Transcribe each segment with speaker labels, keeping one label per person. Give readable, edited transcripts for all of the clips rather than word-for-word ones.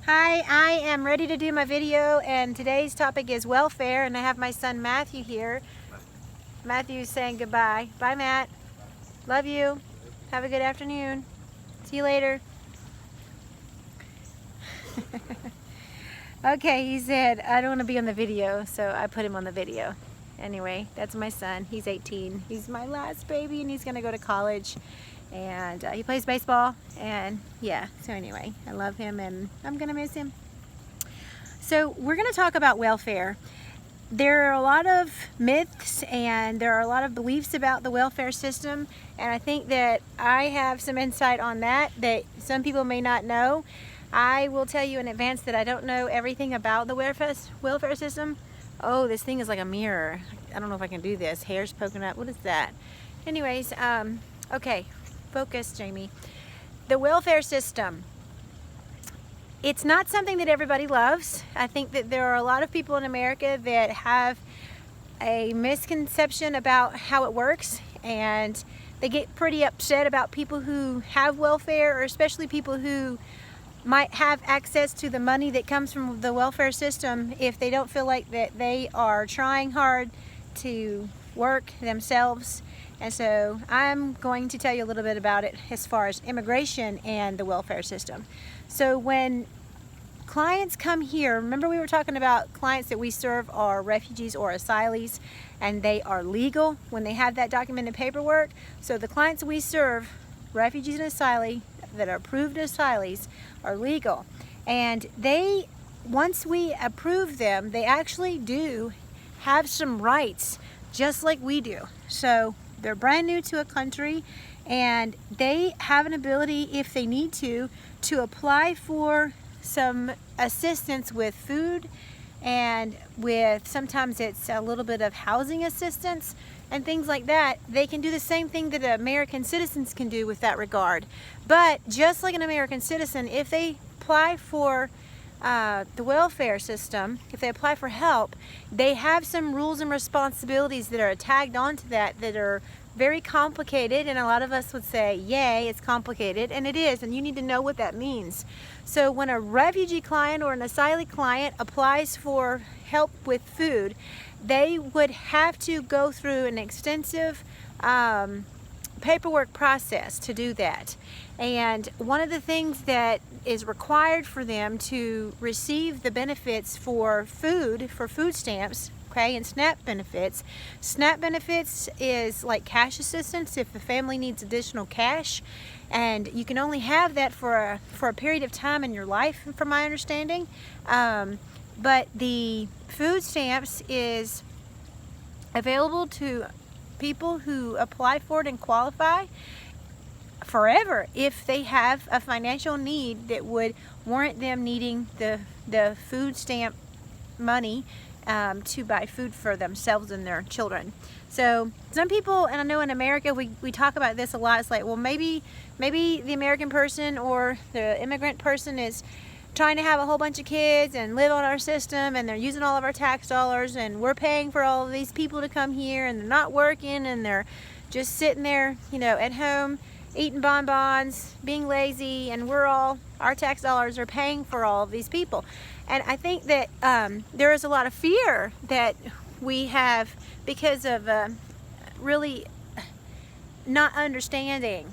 Speaker 1: Hi, I am ready to do my video, and today's topic is welfare, and I have my son Matthew here. Matthew's saying goodbye. Bye, Matt. Love you. Have a good afternoon. See you later. Okay, he said, I don't want to be on the video, so I put him on the video. Anyway, that's my son. He's 18. He's my last baby, and he's going to go to college. And he plays baseball, and yeah, so anyway, I love him, and I'm going to miss him. So we're going to talk about welfare. There are a lot of myths, and there are a lot of beliefs about the welfare system, and I think that I have some insight on that some people may not know. I will tell you in advance that I don't know everything about the welfare system. Oh, this thing is like a mirror. I don't know if I can do this. Hair's poking up. What is that? Anyways, okay, focus, Jamie. The welfare system. It's not something that everybody loves. I think that there are a lot of people in America that have a misconception about how it works, and they get pretty upset about people who have welfare, or especially people who might have access to the money that comes from the welfare system if they don't feel like that they are trying hard to work themselves. And so I'm going to tell you a little bit about it as far as immigration and the welfare system. So when clients come here, remember we were talking about clients that we serve are refugees or asylees, and they are legal when they have that documented paperwork. So the clients we serve, refugees and asylees that are approved asylees, are legal. And once we approve them, they actually do have some rights just like we do. So they're brand new to a country, and they have an ability, if they need to apply for some assistance with food, and with sometimes it's a little bit of housing assistance and things like that. They can do the same thing that American citizens can do with that regard. But just like an American citizen, if they apply for the welfare system, if they apply for help, they have some rules and responsibilities that are tagged onto that are very complicated, and a lot of us would say, yay, it's complicated, and it is, and you need to know what that means. So when a refugee client or an asylee client applies for help with food, they would have to go through an extensive paperwork process to do that. And one of the things that is required for them to receive the benefits for food stamps, okay, and SNAP benefits. SNAP benefits is like cash assistance if the family needs additional cash, and you can only have that for a period of time in your life, from my understanding. But the food stamps is available to people who apply for it and qualify forever if they have a financial need that would warrant them needing the food stamp money to buy food for themselves and their children. So some people, and I know in America we talk about this a lot, it's like, well, maybe the American person or the immigrant person is trying to have a whole bunch of kids and live on our system, and they're using all of our tax dollars, and we're paying for all of these people to come here, and they're not working, and they're just sitting there, at home eating bonbons, being lazy, and our tax dollars are paying for all of these people. And I think that there is a lot of fear that we have because of really not understanding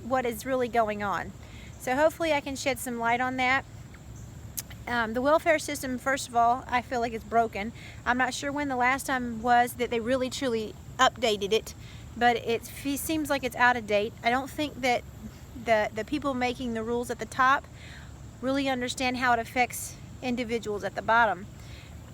Speaker 1: what is really going on. So hopefully I can shed some light on that. The welfare system, first of all, I feel like it's broken. I'm not sure when the last time was that they really truly updated it, but it seems like it's out of date. I don't think that the people making the rules at the top really understand how it affects individuals at the bottom.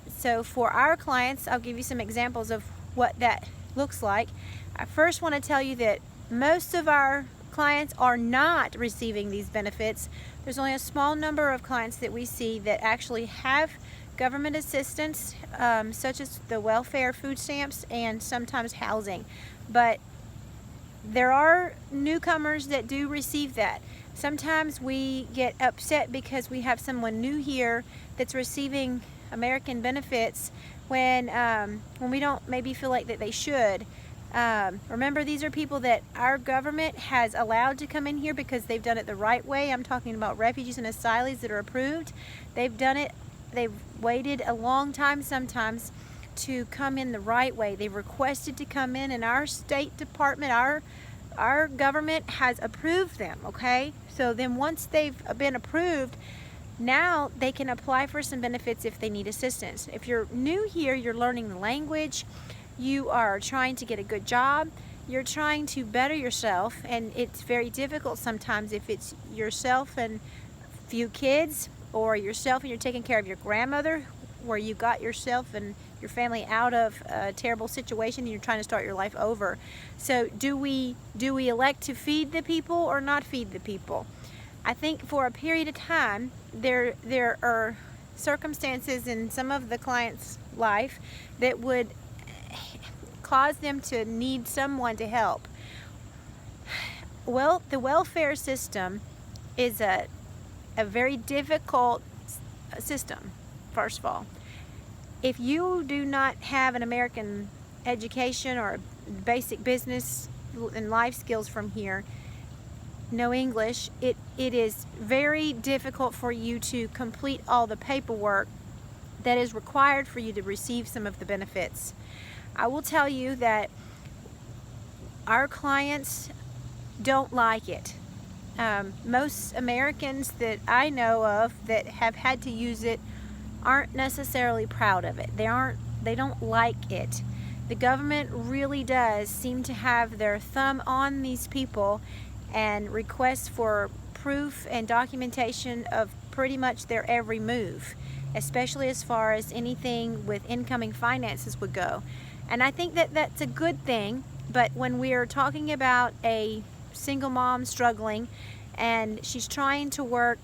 Speaker 1: So for our clients, I'll give you some examples of what that looks like. I first want to tell you that most of our clients are not receiving these benefits. There's only a small number of clients that we see that actually have government assistance, such as the welfare food stamps and sometimes housing. But there are newcomers that do receive that. Sometimes we get upset because we have someone new here that's receiving American benefits when we don't maybe feel like that they should. Remember, these are people that our government has allowed to come in here because they've done it the right way. I'm talking about refugees and asylees that are approved. They've done it, they've waited a long time sometimes to come in the right way. They've requested to come in, and our State Department, our government has approved them, okay? So then once they've been approved, now they can apply for some benefits if they need assistance. If you're new here, you're learning the language, you are trying to get a good job, you're trying to better yourself, and it's very difficult sometimes if it's yourself and a few kids, or yourself and you're taking care of your grandmother, where you got yourself and your family out of a terrible situation and you're trying to start your life over. So do we elect to feed the people or not feed the people? I think for a period of time there are circumstances in some of the clients' life that would cause them to need someone to help. Well, the welfare system is a very difficult system, first of all. If you do not have an American education or basic business and life skills from here, no English, it is very difficult for you to complete all the paperwork that is required for you to receive some of the benefits. I will tell you that our clients don't like it. Most Americans that I know of that have had to use it aren't necessarily proud of it. They don't like it. The government really does seem to have their thumb on these people and request for proof and documentation of pretty much their every move, especially as far as anything with incoming finances would go. And I think that that's a good thing, but when we're talking about a single mom struggling and she's trying to work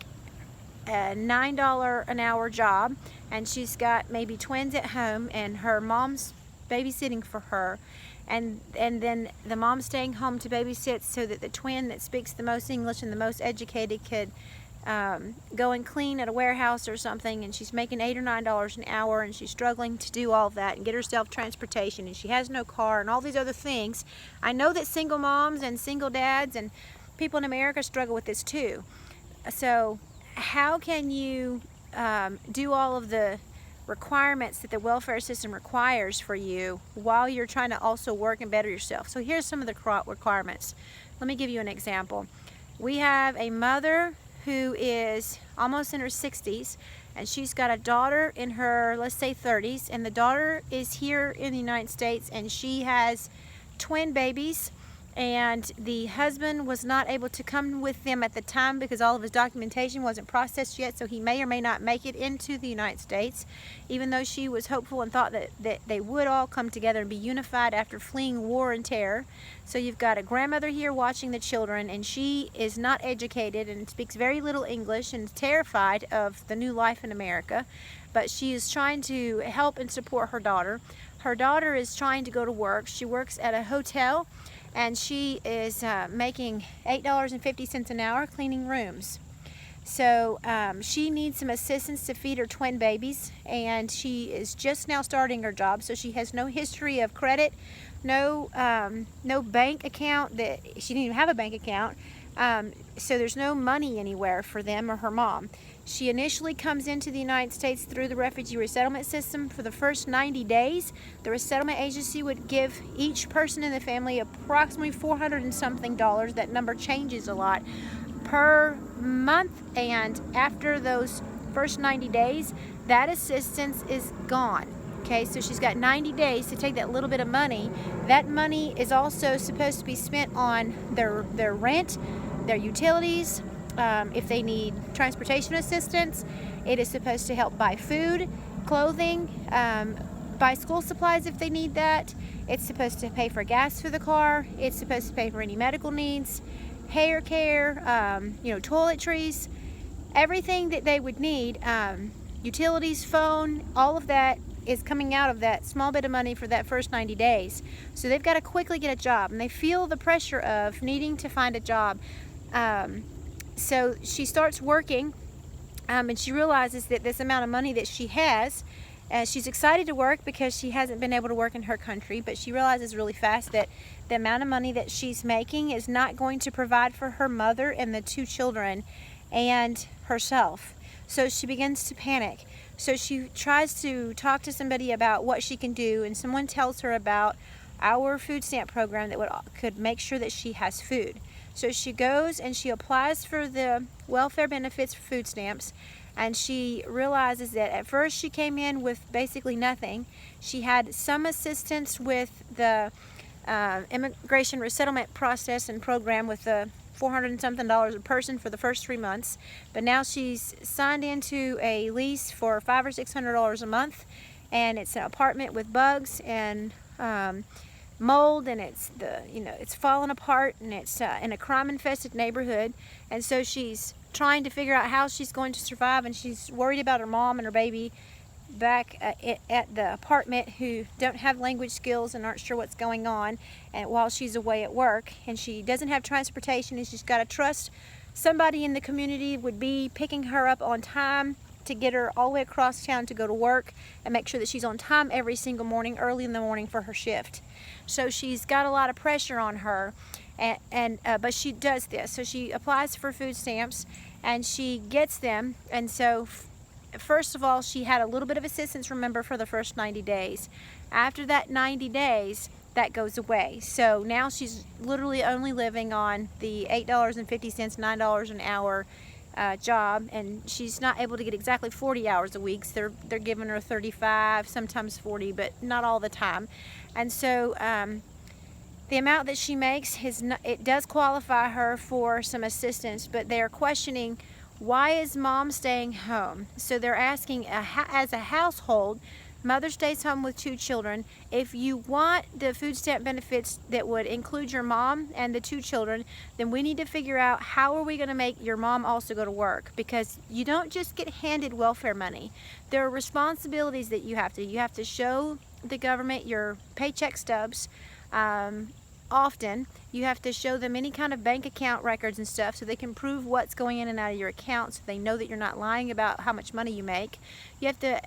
Speaker 1: a $9 an hour job and she's got maybe twins at home and her mom's babysitting for her, and then the mom's staying home to babysit so that the twin that speaks the most English and the most educated could go and clean at a warehouse or something, and she's making $8 or $9 an hour and she's struggling to do all of that and get herself transportation, and she has no car and all these other things. I know that single moms and single dads and people in America struggle with this too. So how can you do all of the requirements that the welfare system requires for you while you're trying to also work and better yourself? So here's some of the requirements. Let me give you an example. We have a mother who is almost in her 60s, and she's got a daughter in her, let's say, 30s, and the daughter is here in the United States, and she has twin babies, and the husband was not able to come with them at the time because all of his documentation wasn't processed yet, so he may or may not make it into the United States, even though she was hopeful and thought that they would all come together and be unified after fleeing war and terror. So you've got a grandmother here watching the children, and she is not educated and speaks very little English and is terrified of the new life in America, but she is trying to help and support her daughter. Her daughter is trying to go to work. She works at a hotel, and she is making $8.50 an hour cleaning rooms. So she needs some assistance to feed her twin babies, and she is just now starting her job, so she has no history of credit, no bank account. That she didn't even have a bank account, so there's no money anywhere for them or her mom. She initially comes into the United States through the refugee resettlement system. For the first 90 days, the resettlement agency would give each person in the family approximately $400 and something. That number changes a lot per month, and after those first 90 days, that assistance is gone. Okay, so she's got 90 days to take that little bit of money. That money is also supposed to be spent on their rent, their utilities. If they need transportation assistance, it is supposed to help buy food, clothing, buy school supplies if they need that. It's supposed to pay for gas for the car. It's supposed to pay for any medical needs, hair care, toiletries, everything that they would need, utilities, phone, all of that is coming out of that small bit of money for that first 90 days. So they've got to quickly get a job, and they feel the pressure of needing to find a job. So she starts working, and she realizes that this amount of money that she has She's excited to work because she hasn't been able to work in her country, but she realizes really fast that the amount of money that she's making is not going to provide for her mother and the 2 children and herself. So she begins to panic. So she tries to talk to somebody about what she can do, and someone tells her about our food stamp program that could make sure that she has food. So she goes and she applies for the welfare benefits for food stamps, and she realizes that at first she came in with basically nothing. She had some assistance with the immigration resettlement process and program with the $400 and something a person for the first 3 months, but now she's signed into a lease for $500 or $600 a month, and it's an apartment with bugs and mold, and it's falling apart, and it's in a crime-infested neighborhood. And so she's trying to figure out how she's going to survive, and she's worried about her mom and her baby back at the apartment who don't have language skills and aren't sure what's going on, and while she's away at work, and she doesn't have transportation, and she's got to trust somebody in the community would be picking her up on time to get her all the way across town to go to work and make sure that she's on time every single morning, early in the morning for her shift. So she's got a lot of pressure on her, but she does this. So she applies for food stamps and she gets them. And so first of all, she had a little bit of assistance, remember, for the first 90 days. After that 90 days, that goes away. So now she's literally only living on the $8.50, $9 an hour job, and she's not able to get exactly 40 hours a week. So they're giving her 35, sometimes 40, but not all the time. And so the amount that she makes it does qualify her for some assistance, but they're questioning, why is mom staying home? So they're asking, as a household, mother stays home with 2 children. If you want the food stamp benefits that would include your mom and the 2 children, then we need to figure out how are we going to make your mom also go to work, because you don't just get handed welfare money. There are responsibilities that you have to show the government your paycheck stubs. Often you have to show them any kind of bank account records and stuff so they can prove what's going in and out of your account, so they know that you're not lying about how much money you make. You have to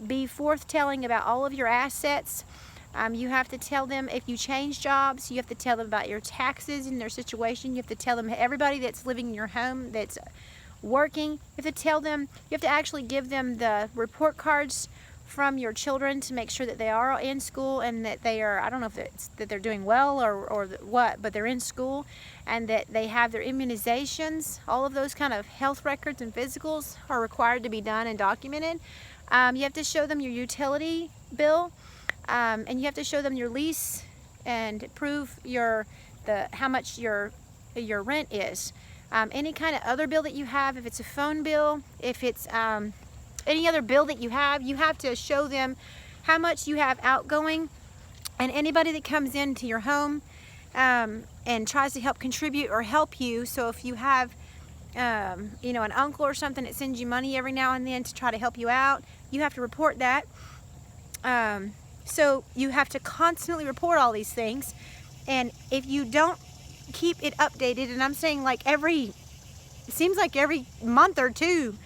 Speaker 1: be forthtelling about all of your assets. You have to tell them if you change jobs. You have to tell them about your taxes and their situation. You have to tell them everybody that's living in your home that's working. You have to tell them, you have to actually give them the report cards from your children to make sure that they are in school and that they are, I don't know if it's that they're doing well or what, but they're in school, and that they have their immunizations. All of those kind of health records and physicals are required to be done and documented. You have to show them your utility bill, and you have to show them your lease and prove how much your rent is. Any kind of other bill that you have, if it's a phone bill, if it's any other bill that you have to show them how much you have outgoing. And anybody that comes into your home and tries to help contribute or help you, so if you have an uncle or something that sends you money every now and then to try to help you out, you have to report that. So you have to constantly report all these things, and if you don't keep it updated, and I'm saying like it seems like every month or two,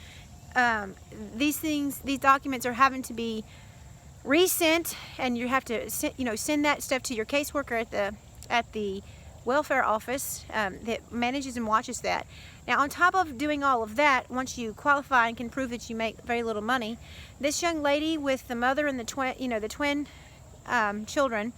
Speaker 1: these documents are having to be resent, and you have to send that stuff to your caseworker at the welfare office that manages and watches that. Now, on top of doing all of that, once you qualify and can prove that you make very little money, this young lady with the mother and the twin children,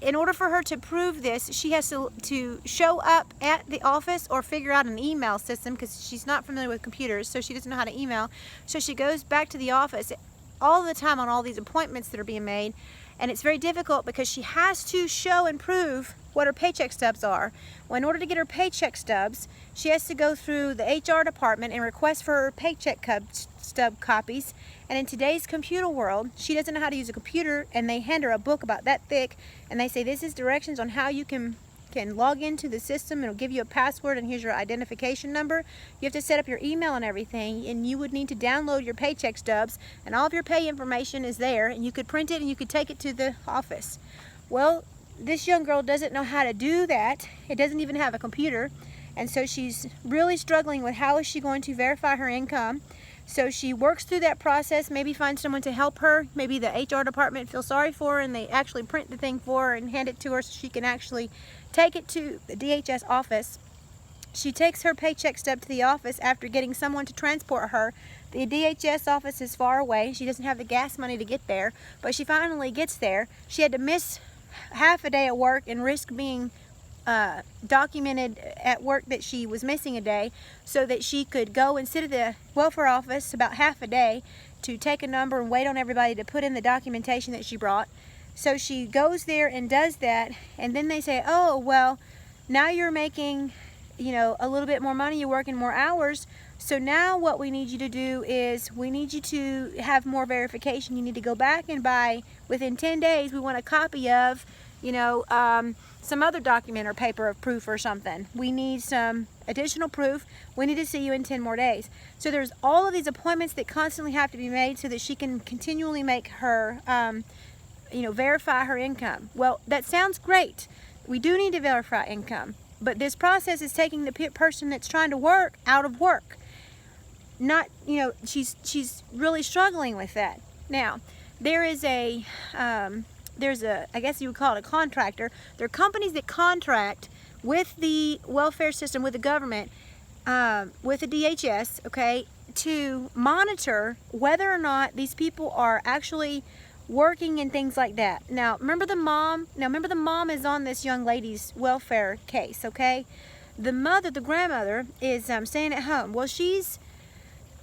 Speaker 1: in order for her to prove this, she has to show up at the office or figure out an email system, because she's not familiar with computers, so she doesn't know how to email. So she goes back to the office all the time on all these appointments that are being made, and it's very difficult because she has to show and prove what her paycheck stubs are. Well, in order to get her paycheck stubs, she has to go through the HR department and request for her paycheck stub copies. And in today's computer world, she doesn't know how to use a computer, and they hand her a book about that thick, and they say, this is directions on how you can log into the system. It'll give you a password, and here's your identification number. You have to set up your email and everything, and you would need to download your paycheck stubs, and all of your pay information is there, and you could print it and you could take it to the office. Well, this young girl doesn't know how to do that. It doesn't even have a computer, and so she's really struggling with how is she going to verify her income. So she works through that process, maybe finds someone to help her. Maybe the HR department feels sorry for her and they actually print the thing for her and hand it to her so she can actually take it to the DHS office. She takes her paycheck stub to the office after getting someone to transport her. The DHS office is far away. She doesn't have the gas money to get there, but she finally gets there. She had to miss half a day at work and risk being documented at work that she was missing a day so that she could go and sit at the welfare office about half a day to take a number and wait on everybody to put in the documentation that she brought. So she goes there and does that, and then they say, oh, well, now you're making, you know, a little bit more money, you're working more hours, so now what we need you to do is we need you to have more verification. You need to go back and buy, within 10 days, we want a copy of, you know, some other document or paper of proof or something. We need some additional proof. We need to see you in 10 more days. So there's all of these appointments that constantly have to be made so that she can continually make her, you know, verify her income. Well, that sounds great. We do need to verify income, but this process is taking the person that's trying to work out of work. Not, you know, she's really struggling with that. Now, there is a, I guess you would call it a contractor. There are companies that contract with the welfare system, with the government, with the DHS, okay, to monitor whether or not these people are actually working and things like that. Now, remember the mom? Now, remember the mom is on this young lady's welfare case, okay? The mother, the grandmother, is staying at home. Well, she's,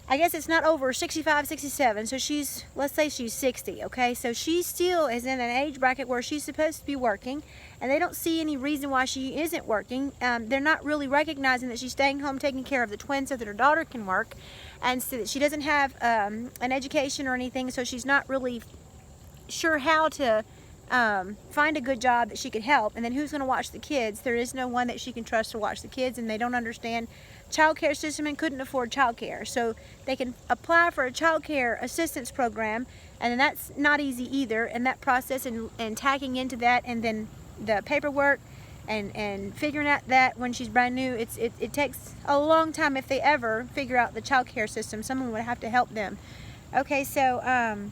Speaker 1: I guess it's not over 65, 67, so she's, let's say she's 60, okay? So she still is in an age bracket where she's supposed to be working, and they don't see any reason why she isn't working. They're not really recognizing that she's staying home taking care of the twins so that her daughter can work, and so that she doesn't have an education or anything, so she's not really sure how to find a good job that she could help. And then who's going to watch the kids? There is no one that she can trust to watch the kids, and they don't understand child care system and couldn't afford child care. So they can apply for a child care assistance program, and that's not easy either. And that process and tagging into that, and then the paperwork and figuring out that when she's brand new, it takes a long time if they ever figure out the child care system. Someone would have to help them. Okay, so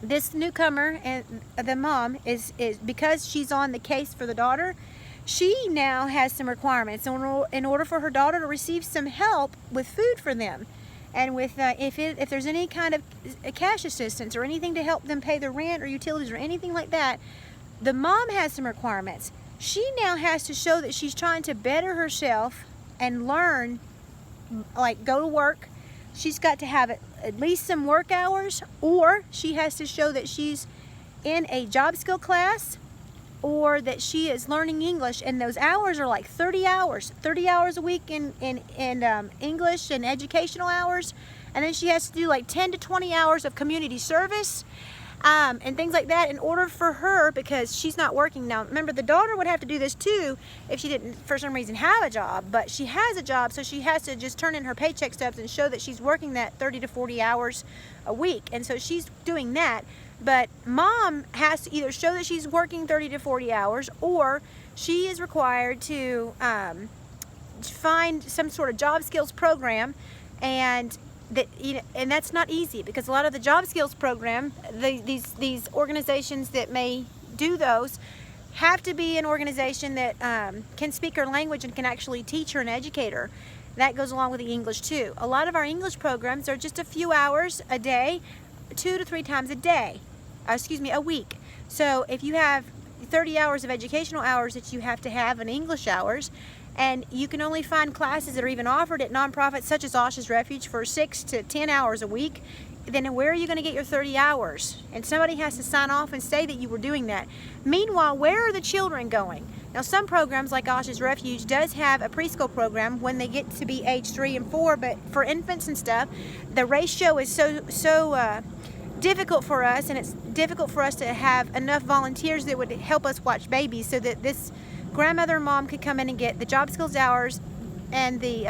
Speaker 1: this newcomer and the mom is because she's on the case for the daughter, she now has some requirements in order for her daughter to receive some help with food for them, and with if there's any kind of cash assistance or anything to help them pay their rent or utilities or anything like that. The mom has some requirements. She now has to show that she's trying to better herself and learn, like go to work. She's got to have at least some work hours, or she has to show that she's in a job skill class, or that she is learning English, and those hours are like 30 hours a week in English and educational hours, and then she has to do like 10 to 20 hours of community service and things like that in order for her, because she's not working. Now remember, the daughter would have to do this too if she didn't for some reason have a job, but she has a job, so she has to just turn in her paycheck stubs and show that she's working that 30 to 40 hours a week, and so she's doing that. But mom has to either show that she's working 30 to 40 hours, or she is required to find some sort of job skills program, and that, you know, and that's not easy, because a lot of the job skills program, these organizations that may do those have to be an organization that can speak her language and can actually teach her and educate her. That goes along with the English too. A lot of our English programs are just a few hours a day, 2 to 3 times a day, a week. So if you have 30 hours of educational hours that you have to have in English hours, and you can only find classes that are even offered at nonprofits such as Osh's Refuge for 6 to 10 hours a week, then where are you going to get your 30 hours? And somebody has to sign off and say that you were doing that. Meanwhile, where are the children going? Now, some programs like Osh's Refuge does have a preschool program when they get to be age 3 and 4, but for infants and stuff, the ratio is so difficult for us, and it's difficult for us to have enough volunteers that would help us watch babies, so that this grandmother mom could come in and get the job skills hours and the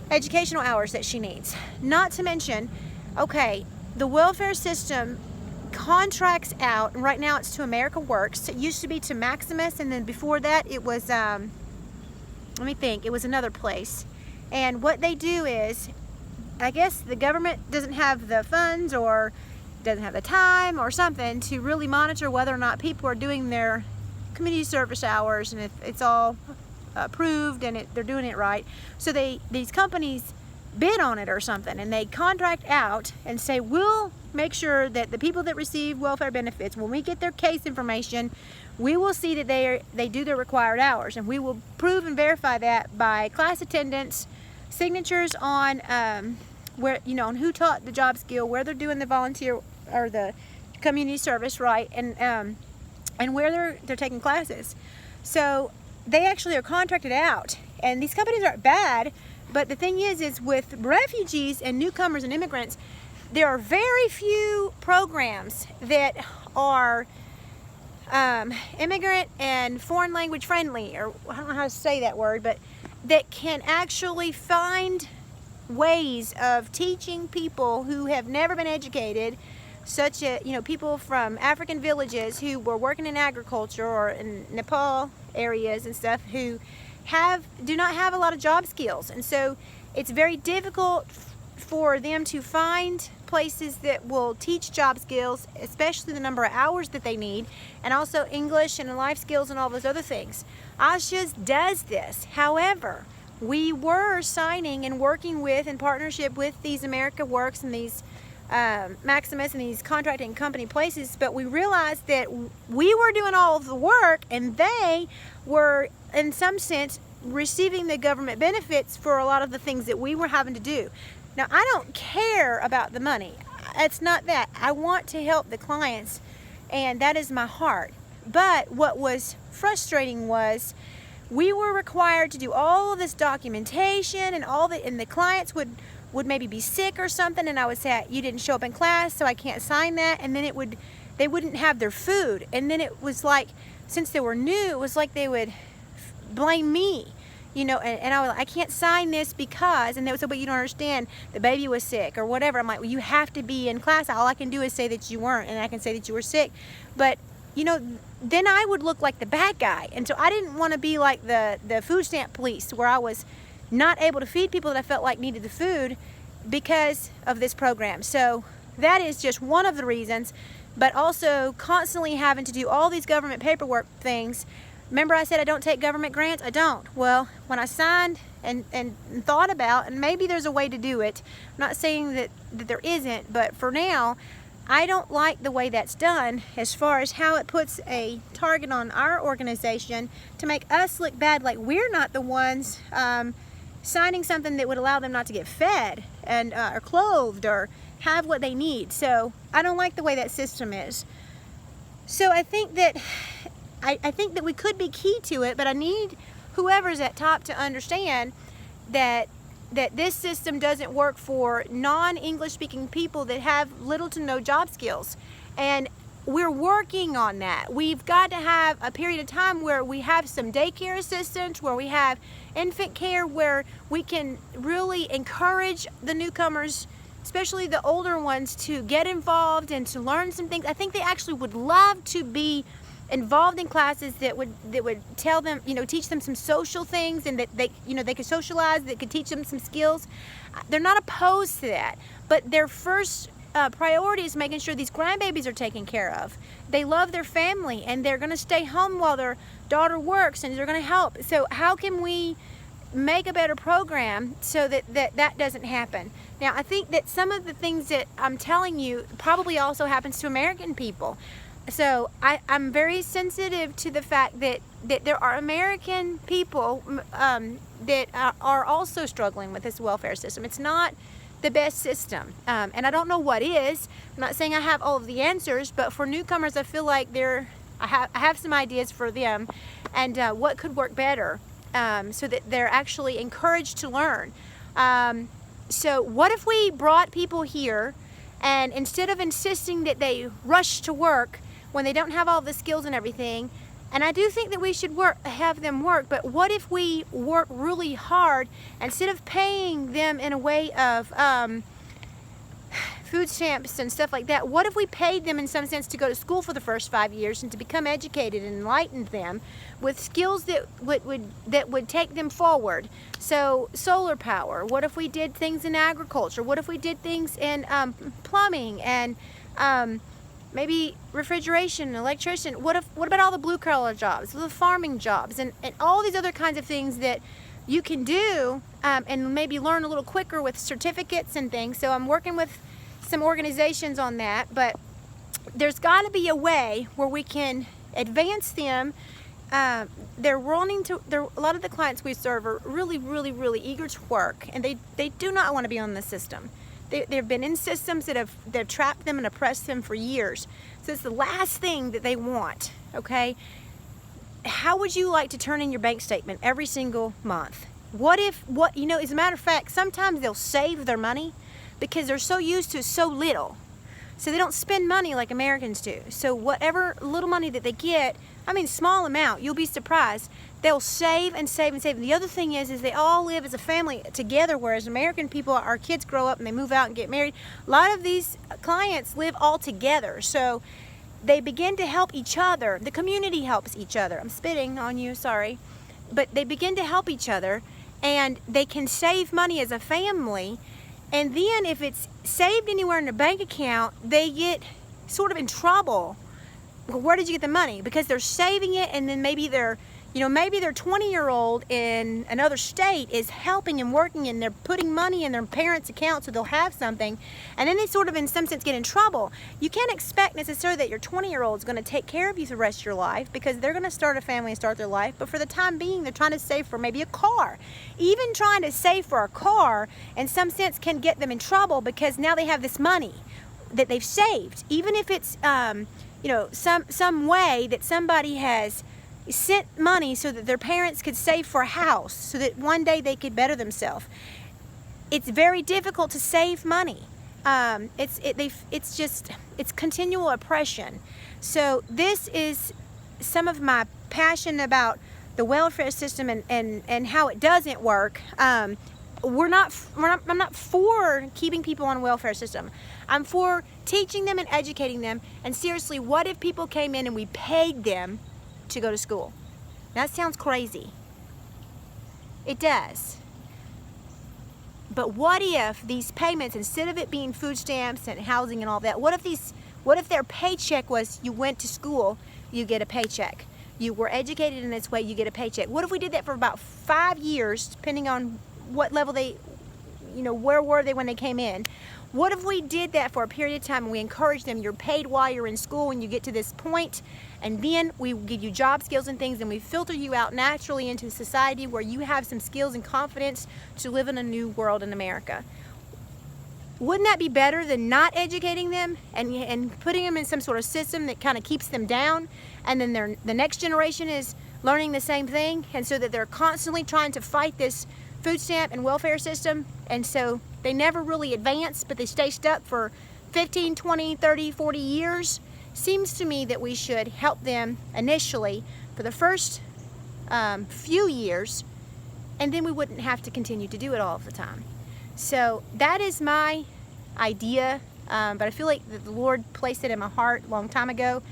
Speaker 1: educational hours that she needs. Not to mention, okay, the welfare system contracts out, and right now it's to America Works. It used to be to Maximus, and then before that it was let me think, it was another place. And what they do is I guess the government doesn't have the funds or doesn't have the time or something to really monitor whether or not people are doing their community service hours and if it's all approved and they're doing it right. So these companies bid on it or something, and they contract out and say, we'll make sure that the people that receive welfare benefits, when we get their case information, we will see that they do their required hours, and we will prove and verify that by class attendance, signatures on where, you know, on who taught the job skill, where they're doing the volunteer or the community service, right, and where they're taking classes. So they actually are contracted out, and these companies aren't bad. But the thing is with refugees and newcomers and immigrants, there are very few programs that are immigrant and foreign language friendly, or I don't know how to say that word, but that can actually find ways of teaching people who have never been educated, such as, you know, people from African villages who were working in agriculture or in Nepal areas and stuff, who do not have a lot of job skills, and so it's very difficult for them to find places that will teach job skills, especially the number of hours that they need, and also English and life skills and all those other things. ASHA does this. However, we were signing and working with, in partnership with these America Works and these Maximus and these contracting company places, but we realized that we were doing all of the work and they were, in some sense, receiving the government benefits for a lot of the things that we were having to do. Now, I don't care about the money. It's not that. I want to help the clients, and that is my heart. But what was frustrating was we were required to do all of this documentation, and the clients would maybe be sick or something, and I would say, you didn't show up in class, so I can't sign that, and then they wouldn't have their food, and then it was like, since they were new, it was like they would blame me, you know, and I was like, I can't sign this because, and they would say, but you don't understand, the baby was sick or whatever. I'm like, well, you have to be in class. All I can do is say that you weren't, and I can say that you were sick, but you know, then I would look like the bad guy, and so I didn't want to be like the food stamp police, where I was not able to feed people that I felt like needed the food because of this program. So that is just one of the reasons, but also constantly having to do all these government paperwork things. Remember I said I don't take government grants? I don't. Well, when I signed and thought about, and maybe there's a way to do it, I'm not saying that there isn't, but for now, I don't like the way that's done as far as how it puts a target on our organization to make us look bad, like we're not the ones signing something that would allow them not to get fed and or clothed or have what they need. So I don't like the way that system is. So I think that we could be key to it, but I need whoever's at top to understand that this system doesn't work for non-English speaking people that have little to no job skills. And we're working on that. We've got to have a period of time where we have some daycare assistants, where we have infant care, where we can really encourage the newcomers, especially the older ones, to get involved and to learn some things. I think they actually would love to be involved in classes that would tell them, you know, teach them some social things, and that they could socialize, that could teach them some skills. They're not opposed to that, but their first priority is making sure these grandbabies are taken care of. They love their family, and they're going to stay home while their daughter works, and they're going to help. So how can we make a better program so that doesn't happen? Now, I think that some of the things that I'm telling you probably also happens to American people. So I'm very sensitive to the fact that there are American people that are also struggling with this welfare system. It's not the best system, and I don't know what is. I'm not saying I have all of the answers, but for newcomers, I feel like I have some ideas for them, and what could work better, so that they're actually encouraged to learn. So what if we brought people here, and instead of insisting that they rush to work when they don't have all the skills and everything, and I do think that we should have them work, but what if we work really hard instead of paying them in a way of food stamps and stuff like that. What if we paid them in some sense to go to school for the first 5 years and to become educated and enlightened them with skills that would take them forward? So solar power. What if we did things in agriculture? What if we did things in plumbing and maybe refrigeration and electrician? What about all the blue collar jobs, the farming jobs, and all these other kinds of things that you can do and maybe learn a little quicker with certificates and things. So I'm working with some organizations on that, but there's got to be a way where we can advance them. A lot of the clients we serve are really eager to work, and they do not want to be on the system. They've been in systems that have trapped them and oppressed them for years. So it's the last thing that they want, okay? How would you like to turn in your bank statement every single month? As a matter of fact, sometimes they'll save their money because they're so used to so little. So they don't spend money like Americans do. So whatever little money that they get, small amount, you'll be surprised, they'll save and save and save. And the other thing is they all live as a family together, whereas American people, our kids grow up and they move out and get married. A lot of these clients live all together. So they begin to help each other. The community helps each other. I'm spitting on you, sorry. But they begin to help each other, and they can save money as a family. And then if it's saved anywhere in their bank account, they get sort of in trouble. Well, where did you get the money? Because they're saving it, and then maybe their 20-year-old in another state is helping and working, and they're putting money in their parents' account so they'll have something. And then they sort of, in some sense, get in trouble. You can't expect necessarily that your 20-year-old is going to take care of you the rest of your life, because they're going to start a family and start their life. But for the time being, they're trying to save for maybe a car. Even trying to save for a car, in some sense, can get them in trouble, because now they have this money that they've saved. Even if it's, some way that somebody has sent money so that their parents could save for a house, so that one day they could better themselves. It's very difficult to save money. It's continual oppression. So this is some of my passion about the welfare system and how it doesn't work. I'm not for keeping people on a welfare system. I'm for teaching them and educating them. And seriously, what if people came in and we paid them to go to school? That sounds crazy. It does. But what if these payments, instead of it being food stamps and housing and all that, what if their paycheck was, you went to school, you get a paycheck. You were educated in this way, you get a paycheck. What if we did that for about 5 years, depending on what level where were they when they came in? What if we did that for a period of time and we encourage them, you're paid while you're in school when you get to this point, and then we give you job skills and things, and we filter you out naturally into society where you have some skills and confidence to live in a new world in America? Wouldn't that be better than not educating them and putting them in some sort of system that kind of keeps them down, and then the next generation is learning the same thing, and so that they're constantly trying to fight this food stamp and welfare system, and so they never really advance, but they stay stuck for 15, 20, 30, 40 years? Seems to me that we should help them initially for the first few years, and then we wouldn't have to continue to do it all of the time. So that is my idea, but I feel like the Lord placed it in my heart a long time ago.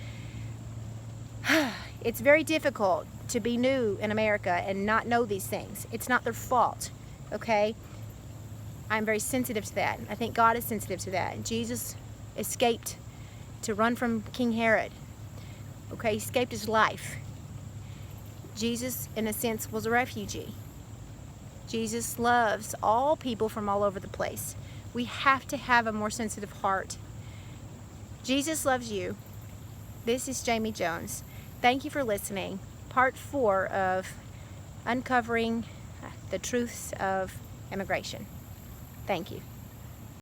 Speaker 1: It's very difficult to be new in America and not know these things. It's not their fault, okay? I'm very sensitive to that. I think God is sensitive to that. Jesus escaped to run from King Herod, okay? He escaped his life. Jesus, in a sense, was a refugee. Jesus loves all people from all over the place. We have to have a more sensitive heart. Jesus loves you. This is Jamie Jones. Thank you for listening. Part 4 of uncovering the truths of immigration. Thank you.